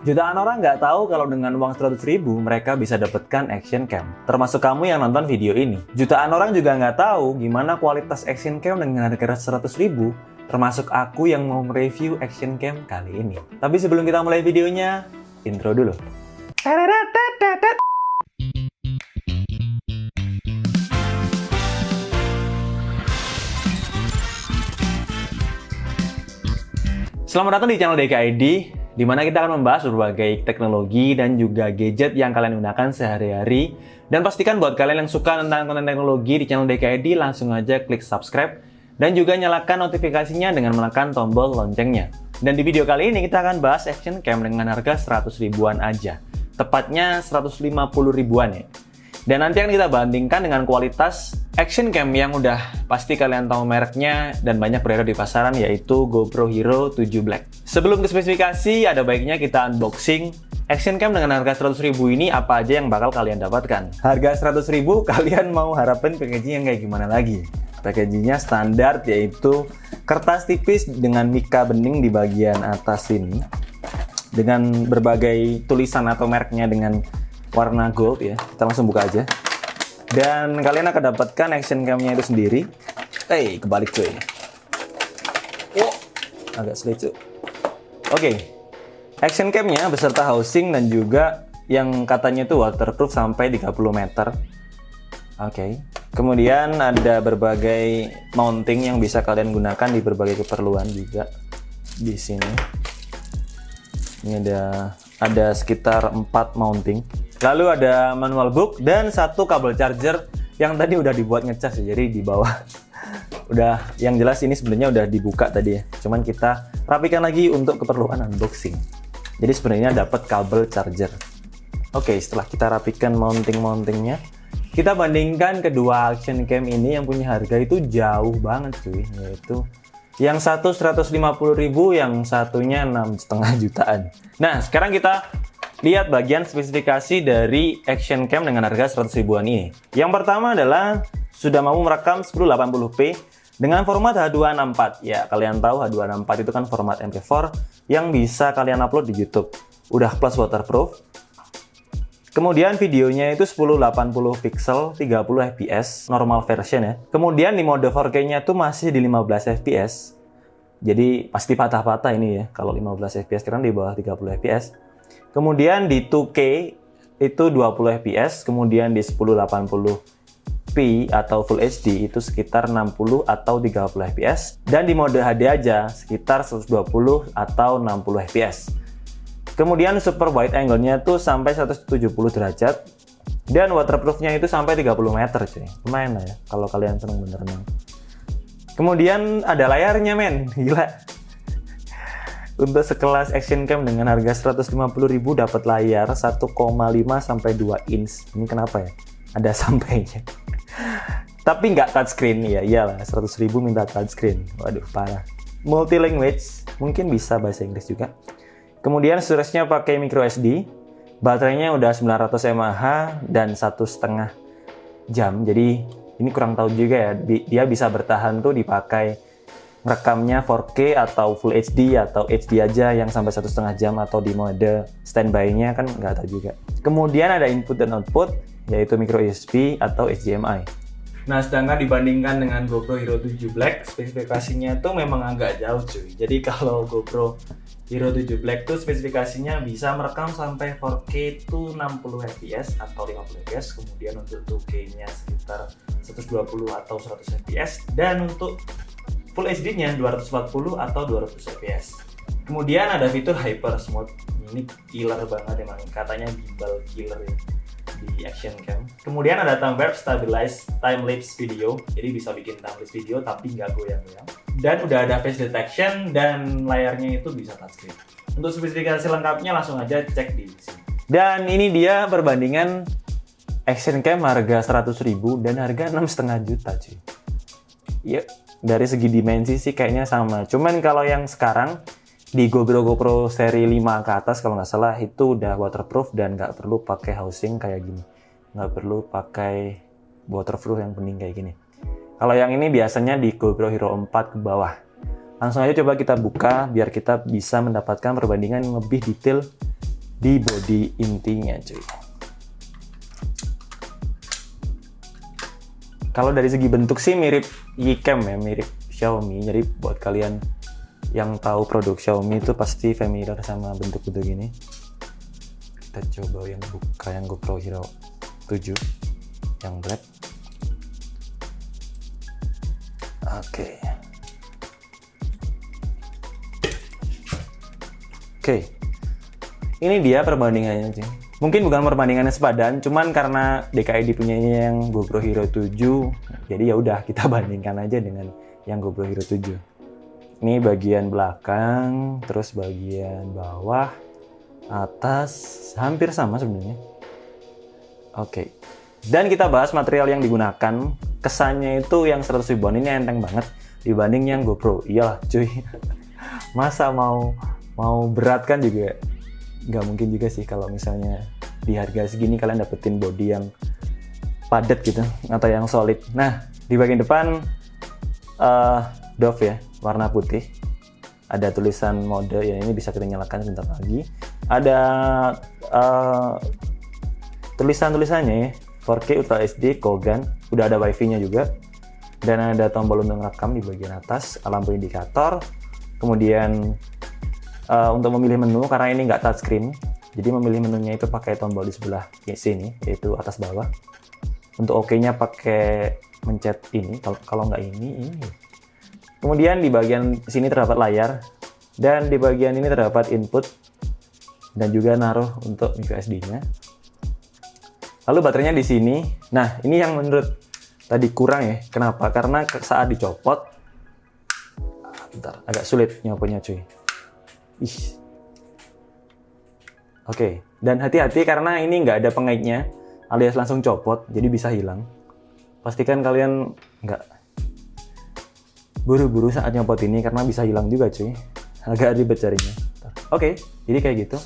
Jutaan orang nggak tahu kalau dengan uang 100.000 mereka bisa dapatkan action cam. Termasuk kamu yang nonton video ini. Jutaan orang juga nggak tahu gimana kualitas action cam dengan harga 100.000. Termasuk aku yang mau mereview action cam kali ini. Tapi sebelum kita mulai videonya, intro dulu. Selamat datang di channel DKID, di mana kita akan membahas berbagai teknologi dan juga gadget yang kalian gunakan sehari-hari. Dan pastikan buat kalian yang suka tentang konten teknologi di channel DKID, langsung aja klik subscribe dan juga nyalakan notifikasinya dengan menekan tombol loncengnya. Dan di video kali ini kita akan bahas action cam dengan harga 100 ribuan aja. Tepatnya 150 ribuan ya. Dan nanti akan kita bandingkan dengan kualitas action cam yang udah pasti kalian tahu mereknya dan banyak beredar di pasaran, yaitu GoPro Hero 7 Black. Sebelum ke spesifikasi, ada baiknya kita unboxing action cam dengan harga 100.000 ini, apa aja yang bakal kalian dapatkan. Harga 100.000, kalian mau harapin packaging yang kayak gimana lagi? Packagingnya standar, yaitu kertas tipis dengan mika bening di bagian atas sini, dengan berbagai tulisan atau mereknya dengan warna gold ya. Kita langsung buka aja. Dan kalian akan dapatkan action cam-nya itu sendiri. Kebalik cuy. Agak sulit cuy. Oke. Action cam-nya beserta housing dan juga yang katanya itu waterproof sampai 30 meter. Oke. Kemudian ada berbagai mounting yang bisa kalian gunakan di berbagai keperluan juga di sini. Ini ada sekitar 4 mounting. Lalu ada manual book dan satu kabel charger yang tadi udah dibuat ngecas ya, jadi di bawah. Udah, yang jelas ini sebenarnya udah dibuka tadi ya. Cuman kita rapikan lagi untuk keperluan unboxing. Jadi sebenarnya dapat kabel charger. Oke, setelah kita rapikan mounting-mountingnya, kita bandingkan kedua action cam ini yang punya harga itu jauh banget cuy, yaitu yang satu 150.000, yang satunya 6,5 jutaan. Nah, sekarang kita lihat bagian spesifikasi dari action cam dengan harga 100 ribuan ini. Yang pertama adalah sudah mampu merekam 1080p dengan format H264. Ya, kalian tahu H264 itu kan format MP4 yang bisa kalian upload di YouTube. Udah plus waterproof. Kemudian videonya itu 1080 pixel 30 fps normal version ya. Kemudian di mode 4K-nya tuh masih di 15 fps. Jadi pasti patah-patah ini ya kalau 15 fps, karena di bawah 30 fps. Kemudian di 2K itu 20 fps, kemudian di 1080p atau Full HD itu sekitar 60 atau 30 fps, dan di mode HD aja sekitar 120 atau 60 fps. Kemudian super wide angle-nya tuh sampai 170 derajat, dan waterproof-nya itu sampai 30 meter cuy. Lumayan lah ya kalau kalian seneng beneran. Kemudian ada layarnya men, gila. Untuk sekelas action cam dengan harga 150.000 dapat layar 1,5 sampai 2 inch. Ini kenapa ya? Ada sampainya. Tapi nggak touchscreen ya, iyalah 100.000 minta touchscreen. Waduh, parah. Multi language, mungkin bisa bahasa Inggris juga. Kemudian storage-nya pakai micro SD. Baterainya udah 900 mAh dan 1,5 jam. Jadi ini kurang tahu juga ya. Dia bisa bertahan tuh dipakai rekamnya 4K atau Full HD atau HD aja yang sampai 1,5 jam, atau di mode standby-nya kan nggak tahu juga. Kemudian ada input dan output, yaitu micro USB atau HDMI. Nah, sedangkan dibandingkan dengan GoPro Hero 7 Black, spesifikasinya tuh memang agak jauh cuy. Jadi kalau GoPro Hero 7 Black tuh spesifikasinya bisa merekam sampai 4K itu 60 fps atau 50 fps, kemudian untuk 2K-nya sekitar 120 atau 100 fps, dan untuk Full HD-nya 240 atau 200 fps. Kemudian ada fitur Hyper Smooth. Ini killer banget emang, katanya gimbal killer ya di action cam. Kemudian ada Thumb Stabilized Time Lapse Video. Jadi bisa bikin time lapse video tapi nggak goyang-goyang. Dan udah ada face detection dan layarnya itu bisa touchscreen. Untuk spesifikasi lengkapnya langsung aja cek di sini. Dan ini dia perbandingan action cam harga 100.000 dan harga 6,5 juta cuy. Yuk. Dari segi dimensi sih kayaknya sama. Cuman kalau yang sekarang di GoPro seri 5 ke atas kalau nggak salah itu udah waterproof dan nggak perlu pakai housing kayak gini. Nggak perlu pakai waterproof yang bening kayak gini. Kalau yang ini biasanya di GoPro Hero 4 ke bawah. Langsung aja coba kita buka biar kita bisa mendapatkan perbandingan yang lebih detail di bodi intinya cuy. Kalau dari segi bentuk sih mirip Yicam ya, mirip Xiaomi. Jadi buat kalian yang tahu produk Xiaomi itu pasti familiar sama bentuk-bentuk ini. Kita coba yang buka yang GoPro Hero 7 yang black. Oke. Ini dia perbandingannya sih. Mungkin bukan perbandingannya sepadan, cuman karena DKID punyanya yang GoPro Hero 7, jadi ya udah kita bandingkan aja dengan yang GoPro Hero 7. Ini bagian belakang, terus bagian bawah, atas, hampir sama sebenarnya. Oke. Dan kita bahas material yang digunakan. Kesannya itu yang 100 ribuan ini enteng banget dibanding yang GoPro. Iyalah cuy. Masa mau berat kan juga nggak mungkin juga sih kalau misalnya di harga segini kalian dapetin body yang padat gitu atau yang solid. Nah, di bagian depan Dove ya, warna putih. Ada tulisan mode, ya ini bisa kita nyalakan sebentar lagi. Ada tulisan-tulisannya ya, 4K Ultra HD, Kogan, udah ada wifi-nya juga. Dan ada tombol untuk rekam di bagian atas, lampu indikator. Kemudian untuk memilih menu, karena ini nggak touchscreen, jadi memilih menunya itu pakai tombol di sebelah sini, yaitu atas bawah. Untuk OK-nya pakai mencet ini, kalau nggak ini. Kemudian di bagian sini terdapat layar, dan di bagian ini terdapat input, dan juga naruh untuk microSD-nya. Lalu baterainya di sini. Nah, ini yang menurut tadi kurang ya. Kenapa? Karena saat dicopot, bentar, agak sulit nyopotnya cuy. Oke, dan hati-hati karena ini nggak ada pengaitnya, alias langsung copot, jadi bisa hilang. Pastikan kalian nggak buru-buru saat nyopot ini karena bisa hilang juga cuy. Agak ribet carinya. Oke, jadi kayak gitu.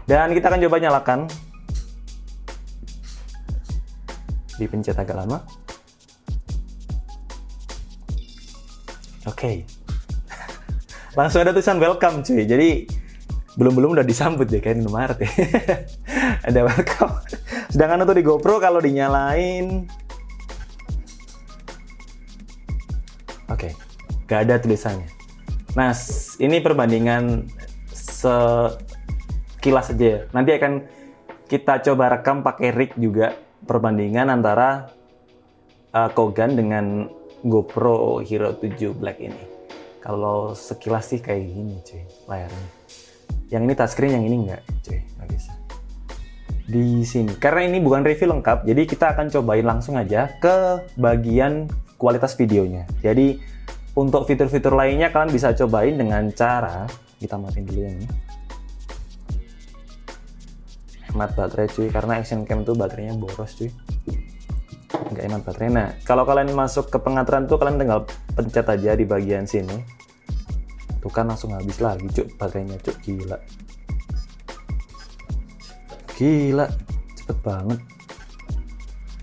Dan kita akan coba nyalakan. Dipencet agak lama. Oke. Langsung ada tulisan welcome cuy. Jadi belum udah disambut ya, kayak Indomaret ya. Ada welcome. Sedangkan untuk di GoPro kalau dinyalain, oke, gak ada tulisannya. Nah, ini perbandingan sekilas aja ya. Nanti akan kita coba rekam pakai rig juga, perbandingan antara Kogan dengan GoPro Hero 7 Black ini. Kalau sekilas sih kayak gini cuy layarnya. Yang ini touchscreen, yang ini enggak cuy, nggak bisa. Di sini, karena ini bukan review lengkap, jadi kita akan cobain langsung aja ke bagian kualitas videonya. Jadi untuk fitur-fitur lainnya kalian bisa cobain dengan cara, kita matiin dulu yang ini. Hemat baterai cuy, karena action cam tuh baterainya boros cuy. Nggak hemat baterai. Nah, kalau kalian masuk ke pengaturan tuh kalian tinggal pencet aja di bagian sini. Tuh kan langsung habis lagi cuk baterainya cuk, gila. Gila, cepet banget.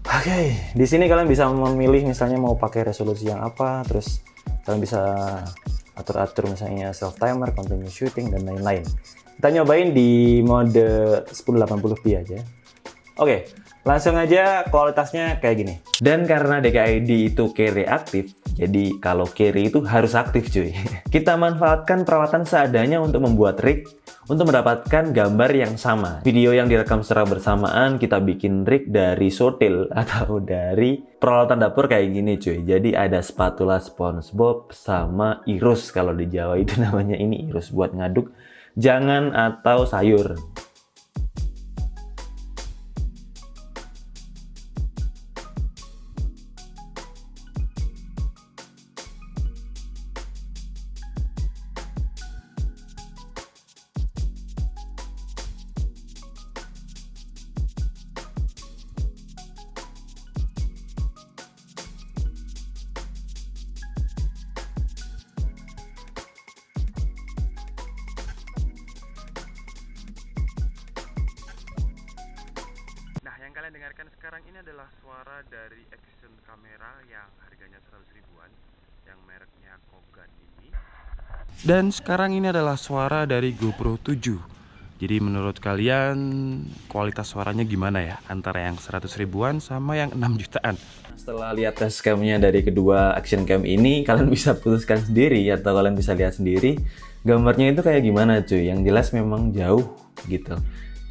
Oke, di sini kalian bisa memilih misalnya mau pakai resolusi yang apa, terus kalian bisa atur-atur misalnya self timer, continue shooting dan lain-lain. Kita nyobain di mode 1080p aja. Oke, langsung aja kualitasnya kayak gini. Dan karena DKID itu carry aktif, jadi kalau carry itu harus aktif cuy. Kita manfaatkan peralatan seadanya untuk membuat rig untuk mendapatkan gambar yang sama. Video yang direkam secara bersamaan kita bikin rig dari Sotil atau dari peralatan dapur kayak gini cuy. Jadi ada spatula SpongeBob sama irus, kalau di Jawa itu namanya ini irus buat ngaduk jangan atau sayur. Yang kalian dengarkan sekarang ini adalah suara dari action kamera yang harganya 100 ribuan, yang mereknya Kogan ini. Dan sekarang ini adalah suara dari GoPro 7. Jadi menurut kalian kualitas suaranya gimana ya? Antara yang 100 ribuan sama yang 6 jutaan? Setelah lihat test camnya dari kedua action cam ini, kalian bisa putuskan sendiri atau kalian bisa lihat sendiri gambarnya itu kayak gimana cuy. Yang jelas memang jauh gitu.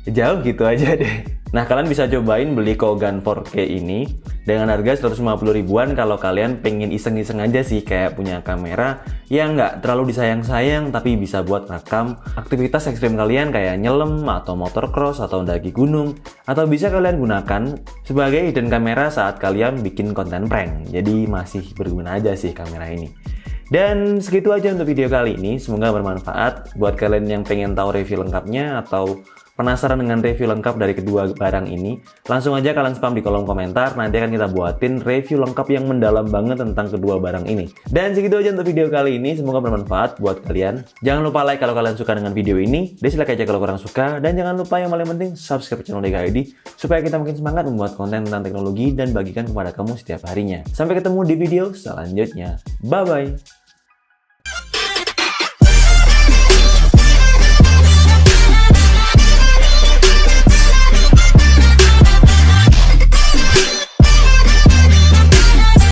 Jauh gitu aja deh. Nah, kalian bisa cobain beli Kogan 4K ini dengan harga 150 ribuan kalau kalian pengen iseng-iseng aja sih, kayak punya kamera yang nggak terlalu disayang-sayang tapi bisa buat rekam aktivitas ekstrim kalian kayak nyelam atau motocross atau mendaki gunung, atau bisa kalian gunakan sebagai hidden kamera saat kalian bikin konten prank. Jadi masih berguna aja sih kamera ini. Dan segitu aja untuk video kali ini, semoga bermanfaat buat kalian yang pengen tahu review lengkapnya atau penasaran dengan review lengkap dari kedua barang ini. Langsung aja kalian spam di kolom komentar, nanti akan kita buatin review lengkap yang mendalam banget tentang kedua barang ini. Dan segitu aja untuk video kali ini, semoga bermanfaat buat kalian. Jangan lupa like kalau kalian suka dengan video ini, dislike aja kalau kurang suka, dan jangan lupa yang paling penting subscribe channel Deka ID supaya kita makin semangat membuat konten tentang teknologi dan bagikan kepada kamu setiap harinya. Sampai ketemu di video selanjutnya. Bye bye.